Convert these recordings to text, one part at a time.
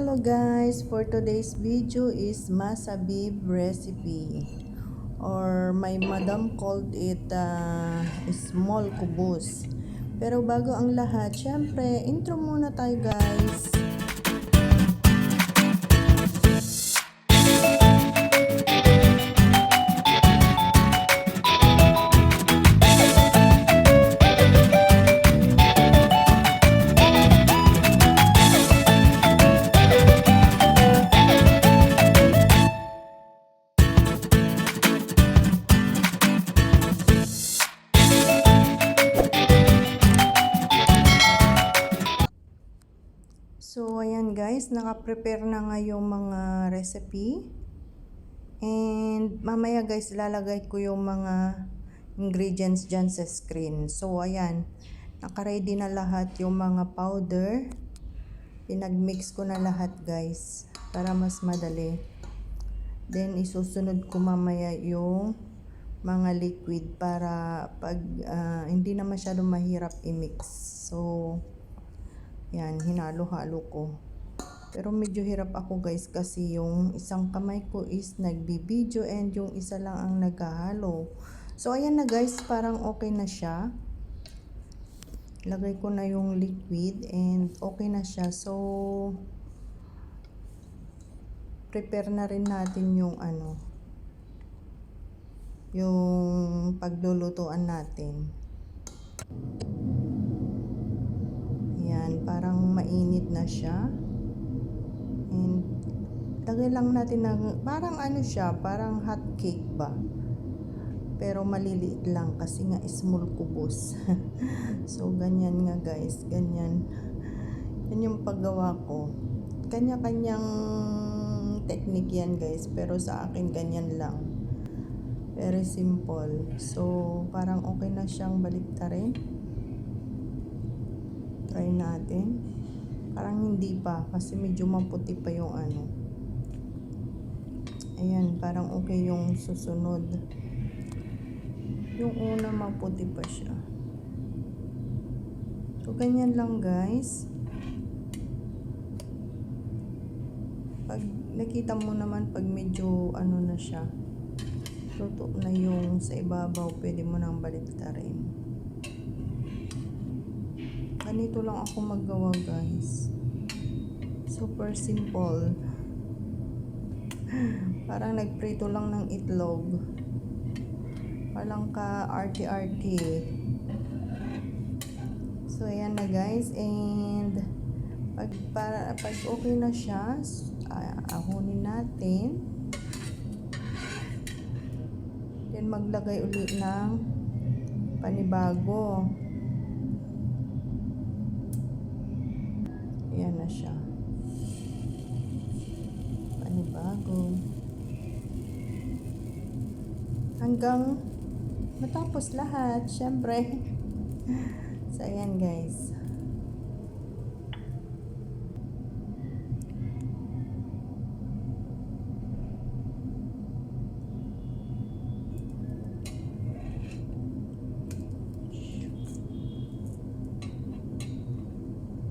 Hello guys, for today's video is masabib recipe, or my madam called it small kubos. Pero bago ang lahat, syempre intro muna tayo guys. So, ayan guys, naka-prepare na nga yung mga recipe. And mamaya guys, ilalagay ko yung mga ingredients dyan sa screen. So, ayan, naka-ready na lahat yung mga powder. Pinag-mix ko na lahat guys, para mas madali. Then, isusunod ko mamaya yung mga liquid para pag hindi na masyadong mahirap i-mix. So, yan, hinalo-halo ko. Pero medyo hirap ako guys kasi yung isang kamay ko is nagbi-video and yung isa lang ang naghahalo. So ayan na guys, parang okay na siya. Lagay ko na yung liquid and okay na siya. So prepare na rin natin yung yung paglulutuan natin. Yan, parang mainit na siya. And lagay lang natin ng parang siya, parang hot cake ba. Pero maliliit lang kasi nga small kubos. So ganyan nga guys, ganyan. Yan yung paggawa ko. Kanya-kanyang technique yan guys, pero sa akin ganyan lang. Very simple. So parang okay na siyang baliktarin. Try natin. Parang hindi pa kasi medyo maputi pa yung Ayan, parang okay yung susunod. Yung una maputi pa siya. So ganyan lang guys. Pag nakita mo naman pag medyo na siya, luto na yung sa ibabaw, pwede mo nang baliktarin. Ganito lang ako maggawa guys. Super simple. Parang nagprito lang ng itlog. Walang ka arty-arty. So ayan na guys, and pag okay na siya, ahunin natin. Then maglagay ulit ng panibago. Ayan na siya. Panibago. Hanggang matapos lahat, syempre. So, ayan guys.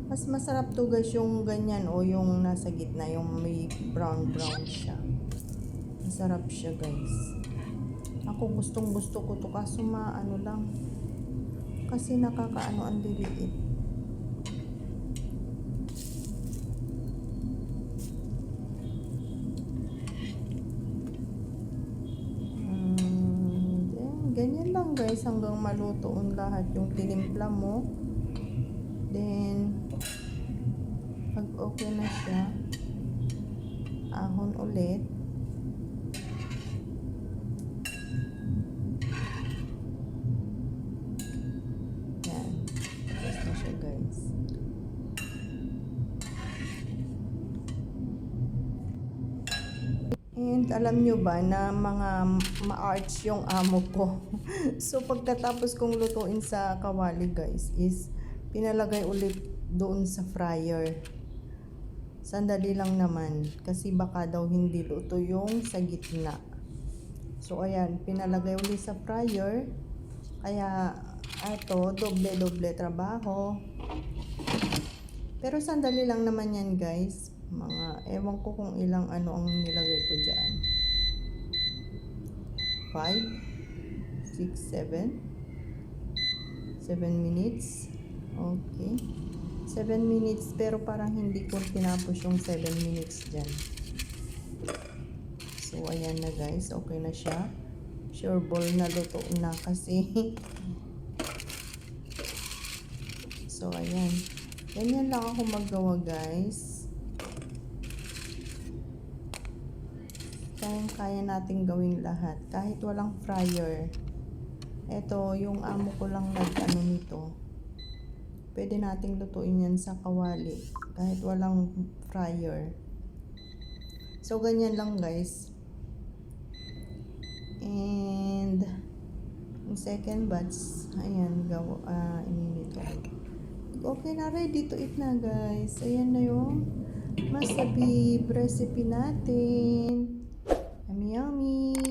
Mas masarap to guys yung ganyan o yung nasa gitna, yung may brown siya. Masarap siya guys. Ako gustong gusto ko to kaso lang. Kasi ang liliit. Ganyan lang guys hanggang malutoon lahat yung tinimpla mo. Then pag okay na siya, ahon ulit. Yan, tapos na siya guys. And alam nyo ba na mga ma-arts yung amo ko. So pagkatapos kong lutuin sa kawali guys is pinalagay ulit doon sa fryer. Sandali lang naman kasi baka daw hindi luto yung sa gitna. So ayan, pinalagay ulit sa fryer. Kaya ito, doble trabaho. Pero sandali lang naman yan guys. Ewan ko kung ilang ano ang nilagay ko dyan. 5, 6, 7. 7 minutes. Okay. 7 minutes, pero parang hindi ko tinapos yung 7 minutes dyan. So, ayan na guys. Okay na siya. Sure ball na luto na kasi. So, ayan. Ganyan lang ako maggawa guys. Kaya nating gawing lahat. Kahit walang fryer. Ito, yung amo ko lang nag-ano nito. Pwede nating lutuin yan sa kawali. Kahit walang fryer. So, ganyan lang guys. And, yung second batch, ayan, ininit ko. Okay na, ready to eat na guys. Ayan na yung masabib recipe natin. Yummy, yummy.